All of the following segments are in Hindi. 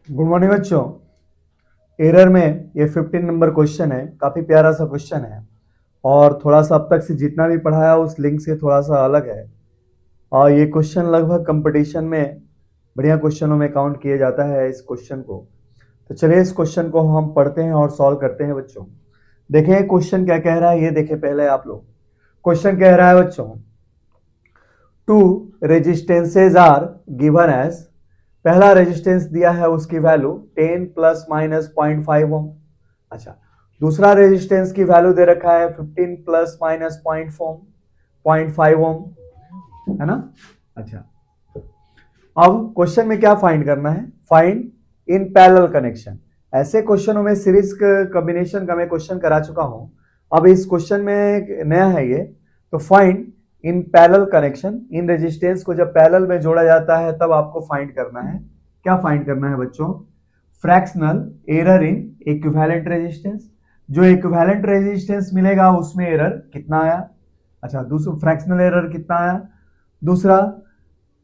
गुड मॉर्निंग बच्चों। एरर में ये 15 नंबर क्वेश्चन है, काफ़ी प्यारा सा क्वेश्चन है और थोड़ा सा अब तक से जितना भी पढ़ाया उस लिंक से थोड़ा सा अलग है। और ये क्वेश्चन लगभग कंपटीशन में बढ़िया क्वेश्चनों में काउंट किया जाता है इस क्वेश्चन को। तो चलिए इस क्वेश्चन को हम पढ़ते हैं और सॉल्व करते हैं बच्चों। देखें क्वेश्चन क्या कह रहा है, ये देखें पहले आप लोग। क्वेश्चन कह रहा है बच्चों, two resistances are given as. पहला रेजिस्टेंस दिया है, उसकी वैल्यू 10 प्लस माइनस 0.5 ओम। अच्छा, दूसरा रेजिस्टेंस की वैल्यू दे रखा है 15 प्लस माइनस 0.5 ओम, है ना। अच्छा, अब क्वेश्चन में क्या फाइंड करना है, फाइंड इन पैरेलल कनेक्शन। ऐसे क्वेश्चनों में सीरीज कॉम्बिनेशन का मैं क्वेश्चन करा चुका हूं, अब इस क्वेश्चन में नया है ये। तो find in parallel connection, in resistance को जब पैरेलल में जोड़ा जाता है तब आपको फाइंड करना है। क्या फाइंड करना है बच्चों, fractional error in equivalent resistance. जो इक्विवेलेंट रेजिस्टेंस मिलेगा उसमें एरर कितना आया। अच्छा, दूसरा फ्रैक्शनल एरर कितना आया। दूसरा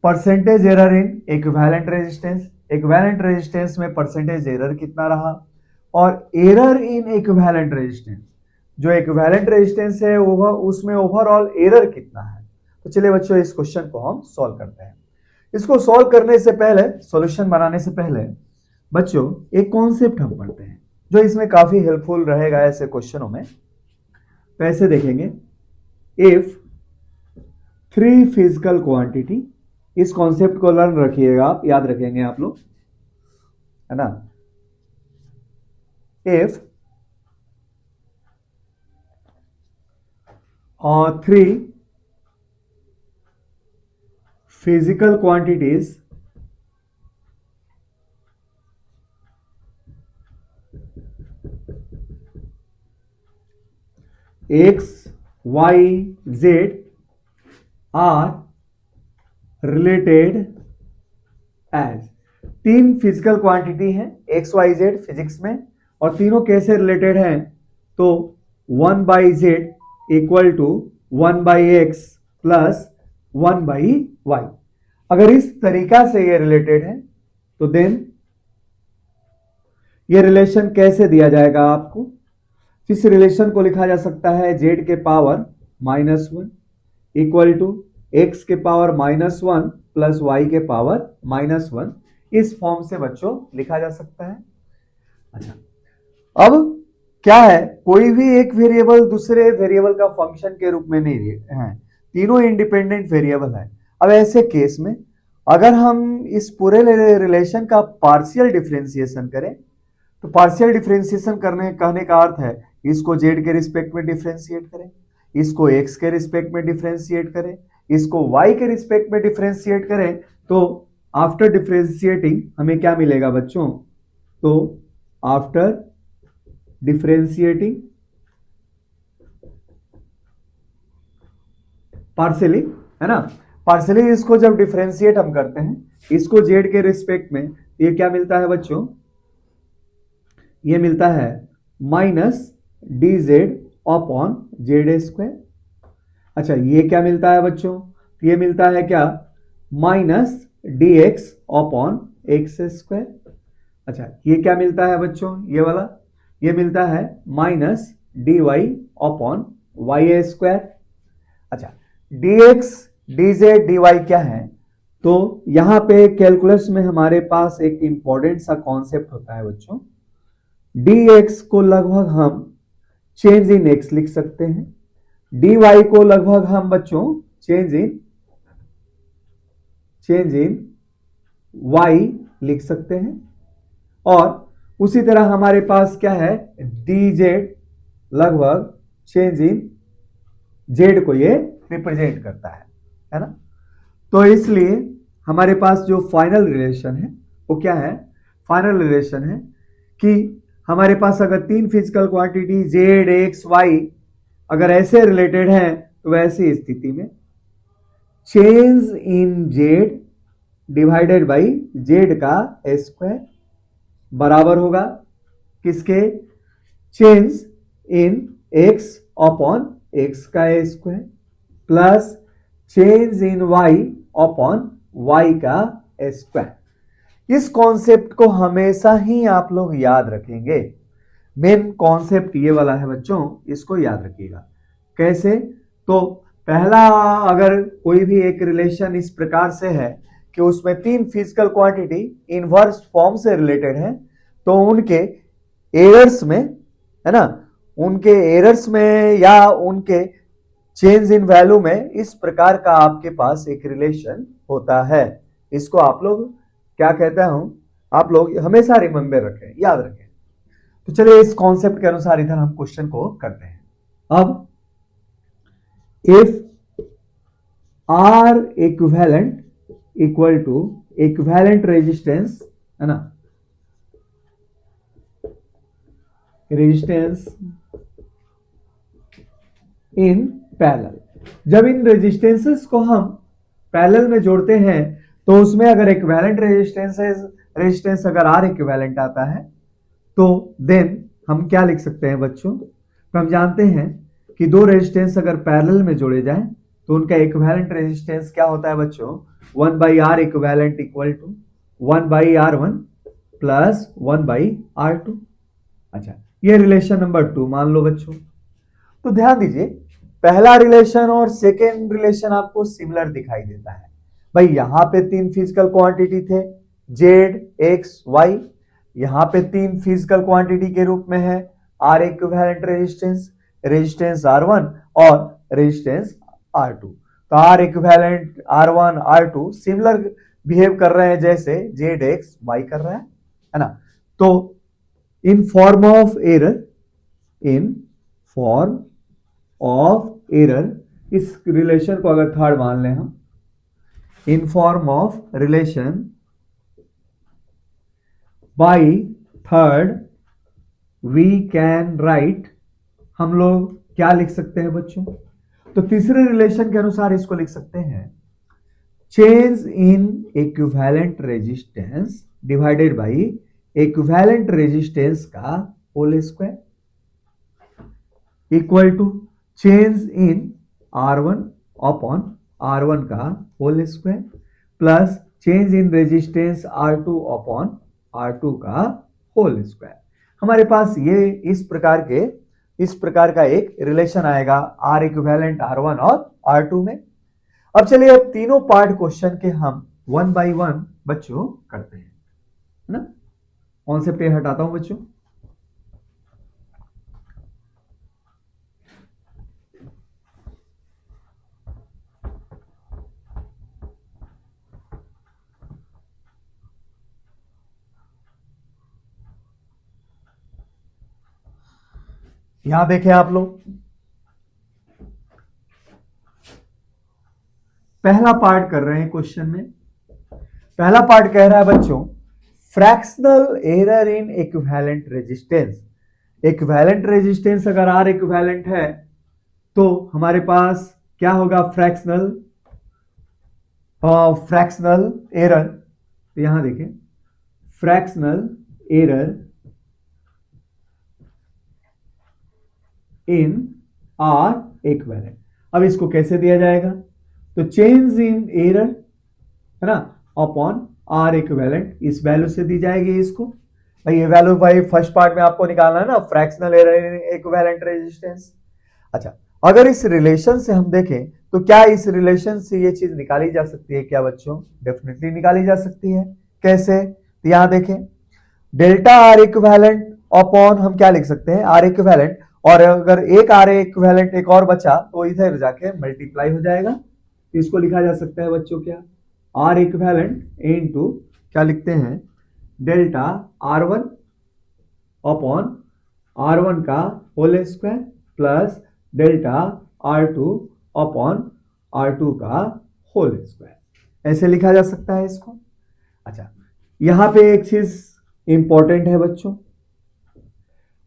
percentage error in equivalent resistance, equivalent resistance में परसेंटेज एरर कितना रहा। और एरर इन इक्विवेलेंट रेजिस्टेंस, जो इक्विवेलेंट रेजिस्टेंस है उसमें ओवरऑल एरर कितना है। तो चलिए बच्चों इस क्वेश्चन को हम सॉल्व करते हैं। इसको सॉल्व करने से पहले, सॉल्यूशन बनाने से पहले बच्चों एक कॉन्सेप्ट हम पढ़ते हैं जो इसमें काफी हेल्पफुल रहेगा ऐसे क्वेश्चनों में। तो ऐसे देखेंगे, इफ थ्री फिजिकल क्वांटिटी, इस कॉन्सेप्ट को लर्न रखिएगा आप, याद रखेंगे आप लोग, है ना। If three physical quantities x, y, z are related as. तीन फिजिकल क्वांटिटी हैं एक्स वाई जेड फिजिक्स में, और तीनों कैसे रिलेटेड हैं, तो 1 by z equal to 1 by x plus 1 by y. अगर इस तरीका से ये रिलेटेड है तो देन ये रिलेशन कैसे दिया जाएगा आपको। इस रिलेशन को लिखा जा सकता है जेड के पावर -1 इक्वल टू एक्स के पावर -1 प्लस वाई के पावर -1। इस फॉर्म से बच्चों लिखा जा सकता है। अच्छा, अब क्या है, कोई भी एक वेरिएबल दूसरे वेरिएबल का फंक्शन के रूप में नहीं है, तीनों इंडिपेंडेंट वेरिएबल है। अब ऐसे केस में अगर हम इस पूरे रिलेशन का पार्शियल डिफरेंशिएशन करें, तो पार्शियल डिफरेंशिएशन करने कहने का अर्थ है इसको जेड के रिस्पेक्ट में डिफरेंशिएट करें, इसको एक्स के रिस्पेक्ट में डिफरेंशिएट करें, इसको वाई के रिस्पेक्ट में डिफरेंशिएट करें। तो आफ्टर डिफरेंशिएटिंग हमें क्या मिलेगा बच्चों, तो आफ्टर डिफरेंशिएटिंग पार्शियली, है ना, पार्शियली इसको जब डिफरेंशिएट हम करते हैं इसको जेड के रिस्पेक्ट में, ये क्या मिलता है बच्चों, ये मिलता है minus D Z upon Z square. अच्छा, ये क्या मिलता है बच्चों, ये मिलता है क्या, minus D x upon x square. अच्छा, ये क्या मिलता है बच्चों, ये वाला, ये मिलता है minus d y upon y square. अच्छा, d x d z d y क्या है, तो यहां पे कैलकुलस में हमारे पास एक इंपॉर्टेंट सा कॉन्सेप्ट होता है बच्चों। डी एक्स को लगभग हम चेंज इन एक्स लिख सकते हैं, डी वाई को लगभग हम बच्चों चेंज इन वाई लिख सकते हैं। और उसी तरह हमारे पास क्या है, डी जेड लगभग चेंज इन जेड को ये रिप्रेजेंट करता है ना। तो इसलिए हमारे पास जो फाइनल रिलेशन है वो क्या है, फाइनल रिलेशन है कि हमारे पास अगर तीन physical quantity z x y अगर ऐसे रिलेटेड हैं, तो वैसी स्थिति में change in z divided by z का स्क्वायर बराबर होगा किसके, change in x upon x का square plus change in y upon y का स्क्वायर। इस कॉन्सेप्ट को हमेशा ही आप लोग याद रखेंगे। मेन कॉन्सेप्ट ये वाला है बच्चों, इसको याद रखिएगा। कैसे? तो पहला, अगर कोई भी एक रिलेशन इस प्रकार से है कि उसमें 3 फिजिकल क्वांटिटी इनवर्स फॉर्म से रिलेटेड है, तो उनके एरर्स में, है ना, उनके एरर्स में या उनके चेंज इन वैल्यू में इस प्रकार का आपके पास एक रिलेशन होता है। इसको आप लोग क्या कहता हूं, आप लोग हमेशा रिमेंबर रखें, याद रखें। तो चलिए इस कॉन्सेप्ट के अनुसार इधर हम क्वेश्चन को करते हैं। अब if R equivalent equal to equivalent resistance, है ना, रेजिस्टेंस इन पैरेलल, जब इन रेजिस्टेंसेस को हम पैरेलल में जोड़ते हैं तो उसमें अगर इक्विवेलेंट रेजिस्टेंस अगर आर इक्विवेलेंट आता है तो देन हम क्या लिख सकते हैं बच्चों? तो हम जानते हैं कि दो रेजिस्टेंस अगर पैरेलल में जोड़े जाएं तो उनका इक्विवेलेंट रेजिस्टेंस क्या होता है बच्चों? 1/R equivalent equal to 1/R1 plus 1/R2। अच्छा, ये रिलेशन नंबर 2 मान लो बच्चों। तो ध्यान दीजिए, पहला रिलेशन और सेकेंड रिलेशन आपको सिमिलर दिखाई देता है। भाई यहां पे 3 फिजिकल क्वांटिटी थे, जेड, एक्स, वाई। यहां पे 3 फिजिकल क्वांटिटी के रूप में है आर इक्विवेलेंट रेजिस्टेंस R1 और रेजिस्टेंस R2। तो are equivalent R1 R2 similar behave कर रहे हैं जैसे जेड एक्स वाई कर रहा है ना। तो इन फॉर्म ऑफ एरर, इस रिलेशन को अगर थर्ड मान लें हम, in form of relation by third we can write, हम लोग क्या लिख सकते हैं बच्चों? तो तीसरे रिलेशन के अनुसार इसको लिख सकते हैं change in equivalent resistance divided by equivalent resistance का whole square equal to change in R1 upon R1 का whole square plus change in resistance R2 upon R2 का होल स्क्वायर। हमारे पास ये इस प्रकार का एक रिलेशन आएगा R इक्विवेलेंट R1 और R2 में। अब चलिए अब तीनों पार्ट क्वेश्चन के हम 1 बाई 1 बच्चों करते हैं, है ना। कॉन्सेप्ट ये हटाता हूं बच्चों। यहां देखें आप लोग, पहला पार्ट कर रहे हैं क्वेश्चन में। पहला पार्ट कह रहा है बच्चों fractional error in equivalent resistance. Equivalent resistance अगर आर इक्विवेलेंट है तो हमारे पास क्या होगा? Fractional error. तो यहां देखें fractional error in R equivalent. अब इसको कैसे दिया जाएगा? तो चेंज इन एरर, है ना, अपॉन आर इक्विवेलेंट, इस वैल्यू से दी जाएगी इसको। भाई ये वैल्यू भाई फर्स्ट पार्ट में आपको निकालना है ना, fractional error in equivalent resistance. अच्छा, अगर इस रिलेशन से हम देखें तो क्या इस रिलेशन से ये चीज निकाली जा सकती है क्या बच्चों? डेफिनेटली निकाली जा सकती है। कैसे? तो यहां देखें डेल्टा आर इक्विवेलेंट अपॉन हम क्या लिख सकते हैं? आर इक्विवेलेंट, और अगर एक आर इक्विवेलेंट एक और बचा तो इधर जाके मल्टीप्लाई हो जाएगा। इसको लिखा जा सकता है बच्चों क्या? आर इक्विवेलेंट इनटू क्या लिखते हैं? डेल्टा R1 अपॉन R1 का whole square plus delta R2 upon R2 का होल स्क्वायर। ऐसे लिखा जा सकता है इसको। अच्छा, यहां पे एक चीज इंपॉर्टेंट है बच्चों,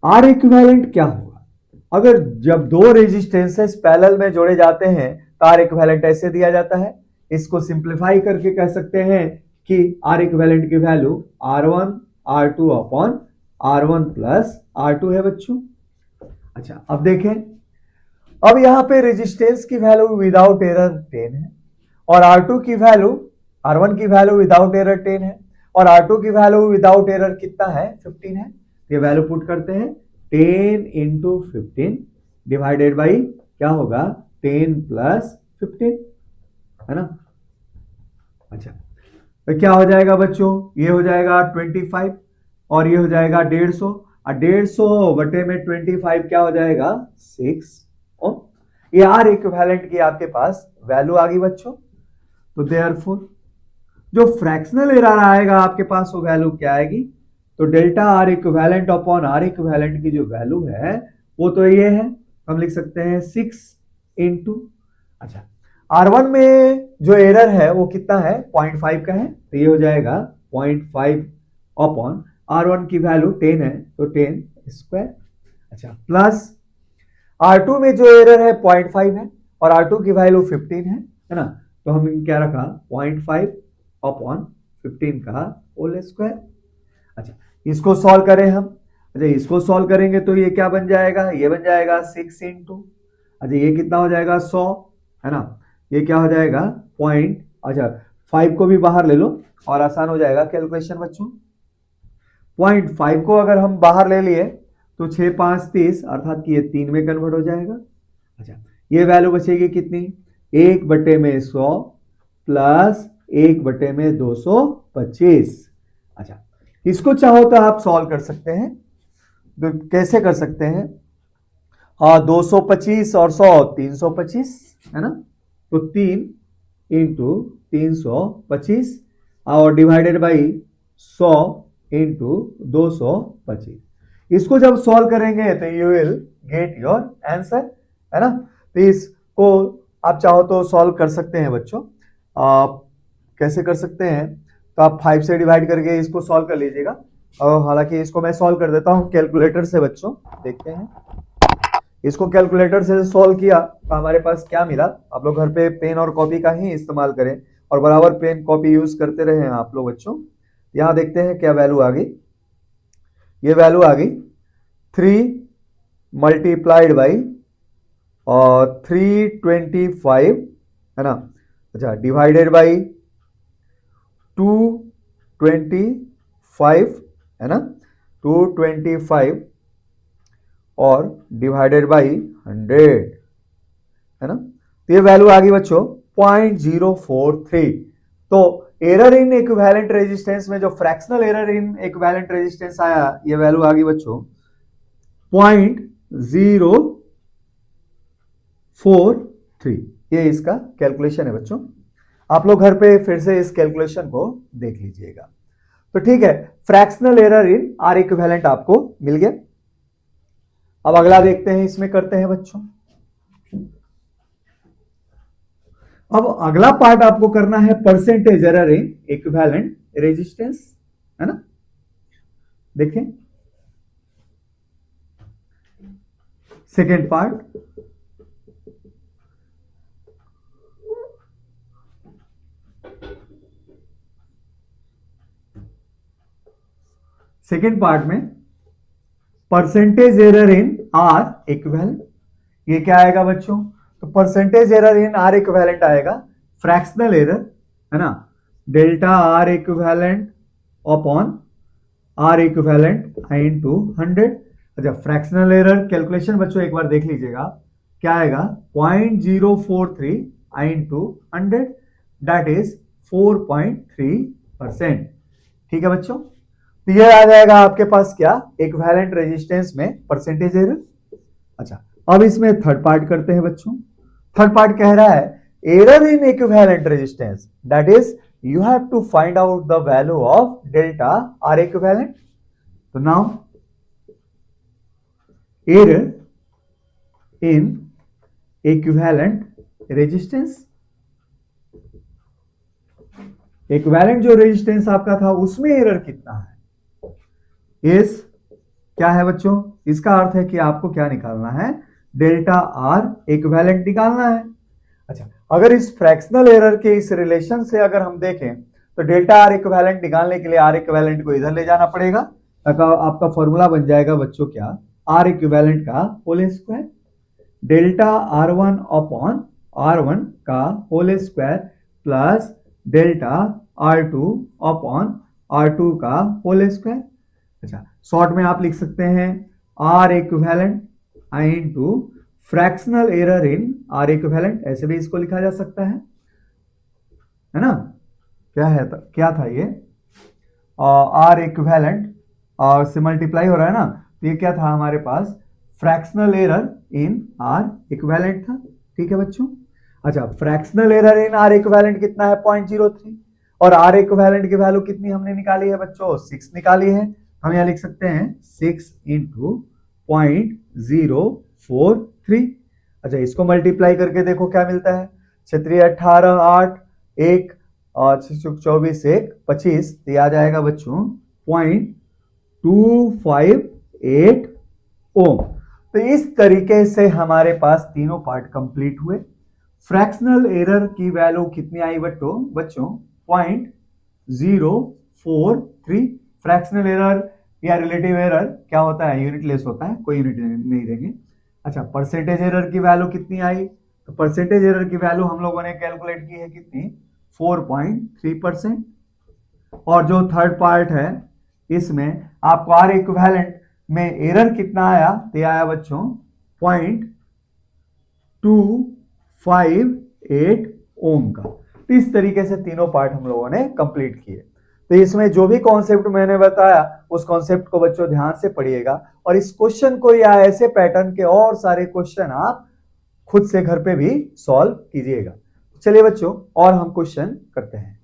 आर इक्विवेलेंट क्या होगा? अगर जब दो रेजिस्टेंसेस पैरेलल में जोड़े जाते हैं तो आर इक्विवेलेंट ऐसे दिया जाता है। इसको सिंप्लीफाई करके कह सकते हैं कि आर इक्विवेलेंट की value R1 R2 upon R1 plus R2 है बच्चों। अच्छा, अब देखें, अब यहां पे रेजिस्टेंस की वैल्यू विदाउट एरर 10 है और R2 की वैल्यू, R1 की वैल्यू विदाउट एरर 10 है। और R2 की वैल्यू विदाउट एरर कितना है 15 है। ये वैल्यू पुट करते हैं 10 इंटू 15 डिवाइडेड बाई क्या होगा 10 प्लस 15 है ना। अच्छा तो क्या हो जाएगा बच्चों, ये हो जाएगा 25 और ये हो जाएगा 150 और 150 बटे में 25 क्या हो जाएगा 6 ओम। ये आर इक्विवेलेंट की आपके पास वैल्यू आ गई बच्चों। तो देयरफॉर जो फ्रैक्शनल एरर आएगा आपके पास वो वैल्यू क्या आएगी, तो delta R equivalent upon R equivalent की जो वैल्यू है वो तो ये है, हम लिख सकते हैं 6 इंटू, अच्छा R1 में जो एरर है वो कितना है 0.5 का है, तो ये हो जाएगा 0.5 अपॉन R1 की वैल्यू 10 है तो 10 स्क्वायर, अच्छा प्लस R2 में जो एरर है 0.5 है और R2 की वैल्यू 15 है ना, तो हम क्या रखा 0.5 अपॉन 15 का होल स्क्वायर। अच्छा इसको सॉल्व करें हम, अच्छा इसको सॉल्व करेंगे तो ये क्या बन जाएगा, ये बन जाएगा 6 इंटू, अच्छा ये कितना हो जाएगा 100 है ना, ये क्या हो जाएगा पॉइंट, अच्छा 5 को भी बाहर ले लो और आसान हो जाएगा कैलकुलेशन बच्चों। 0.5 को अगर हम बाहर ले लिए तो 6 5 30 अर्थात कि ये 3 में कन्वर्ट हो जाएगा। अच्छा ये वैल्यू बचेगी कितनी 1 बटे में 100 प्लस 1 बटे में 225। अच्छा इसको चाहो तो आप सॉल्व कर सकते हैं, तो कैसे कर सकते हैं, 225 और 100 325 है ना, तो 3 इंटू 325 और डिवाइडेड बाई 100 इंटू 225, इसको जब सॉल्व करेंगे तो you will get your answer है ना। तो इसको आप चाहो तो सॉल्व कर सकते हैं बच्चों, कैसे कर सकते हैं, तो आप 5 से डिवाइड करके इसको सॉल्व कर लीजिएगा, और हालांकि इसको मैं सॉल्व कर देता हूं कैलकुलेटर से बच्चों, देखते हैं इसको कैलकुलेटर से सॉल्व किया तो हमारे पास क्या मिला। आप लोग घर पे पेन और कॉपी का ही इस्तेमाल करें और बराबर पेन कॉपी यूज करते रहे आप लोग बच्चों। यहां देखते हैं क्या वैल्यू आ गई, ये वैल्यू आ गई 3 मल्टीप्लाइड बाई और 325 है ना, अच्छा डिवाइडेड बाई 225 है ना, 225 और डिवाइडेड बाई 100 है ना, तो ये वैल्यू आ गई बच्चों 0.043। तो एरर इन इक्विवेलेंट रेजिस्टेंस में जो fractional error in equivalent resistance आया, ये वैल्यू आ गई बच्चों 0.043। ये इसका कैलकुलेशन है बच्चों, आप लोग घर पे फिर से इस कैलकुलेशन को देख लीजिएगा। तो ठीक है, fractional error in R equivalent आपको मिल गया। अब अगला देखते हैं, इसमें करते हैं बच्चों। अब अगला पार्ट आपको करना है percentage error in equivalent resistance है ना, देखें सेकेंड पार्ट, सेकेंड पार्ट में percentage error in R equivalent, ये क्या आएगा बच्चों, तो percentage error in R equivalent आएगा फ्रैक्शनल एरर है ना, delta R equivalent upon R equivalent into 100। अच्छा फ्रैक्शनल एरर कैलकुलेशन बच्चों एक बार देख लीजिएगा, क्या आएगा 0.043 इनटू 100 दैट इज 4.3%। ठीक है बच्चों, तो ये आ जाएगा आपके पास क्या इक्विवेलेंट रेजिस्टेंस में परसेंटेज एरर। अच्छा अब इसमें थर्ड पार्ट करते हैं बच्चों। थर्ड पार्ट कह रहा है error in equivalent resistance that is you have to find out the value of delta R equivalent. तो now error in equivalent resistance, equivalent जो रेजिस्टेंस आपका था उसमें एरर कितना है, इस क्या है बच्चों, इसका अर्थ है कि आपको क्या निकालना है, डेल्टा आर इक्विवेलेंट निकालना है। अच्छा अगर इस फ्रैक्शनल एरर के इस रिलेशन से अगर हम देखें तो डेल्टा आर इक्विवेलेंट निकालने के लिए आर इक्विवेलेंट को इधर ले जाना पड़ेगा, आपका फॉर्मूला बन जाएगा बच्चों क्या, आर इक्विवेलेंट का whole square, delta R1 upon R1 का whole square plus delta R2 upon R2 का होल स्क्वायर। अच्छा, शॉर्ट में आप लिख सकते हैं R equivalent I into fractional error in R equivalent, ऐसे भी इसको लिखा जा सकता है ना। क्या है क्या था ये R इक्विवेलेंट से मल्टीप्लाई हो रहा है ना, तो ये क्या था हमारे पास fractional error in R equivalent था। ठीक है बच्चों। अच्छा, fractional error in R equivalent कितना है 0.03, और R इक्विवेलेंट की वैल्यू कितनी हमने निकाली है बच्चों 6 निकाली है। हम यहां लिख सकते हैं 6 इंटू 0.043। अच्छा, इसको मल्टीप्लाई करके देखो क्या मिलता है, 6 18 8 1 और 24 1 25, ये आ जाएगा बच्चों 0.258 ओम। तो इस तरीके से हमारे पास तीनों पार्ट कंप्लीट हुए। फ्रैक्शनल एरर की वैल्यू कितनी आई बच्चों 0.043। फ्रैक्शनल एरर या रिलेटिव एरर क्या होता है, यूनिटलेस होता है, कोई यूनिट नहीं देंगे। अच्छा, परसेंटेज एरर की वैल्यू कितनी आई, तो परसेंटेज एरर की वैल्यू हम लोगों ने कैलकुलेट की है कितनी 4.3%। और जो थर्ड पार्ट है इसमें आपको R इक्विवेलेंट में एरर कितना आया, तो आया बच्चों 0.258 ओम का। तो इस तरीके से तीनों पार्ट हम लोगों ने कंप्लीट किए। तो इसमें जो भी कॉन्सेप्ट मैंने बताया उस कॉन्सेप्ट को बच्चों ध्यान से पढ़िएगा, और इस क्वेश्चन को या ऐसे पैटर्न के और सारे क्वेश्चन आप खुद से घर पे भी सॉल्व कीजिएगा। चलिए बच्चों, और हम क्वेश्चन करते हैं।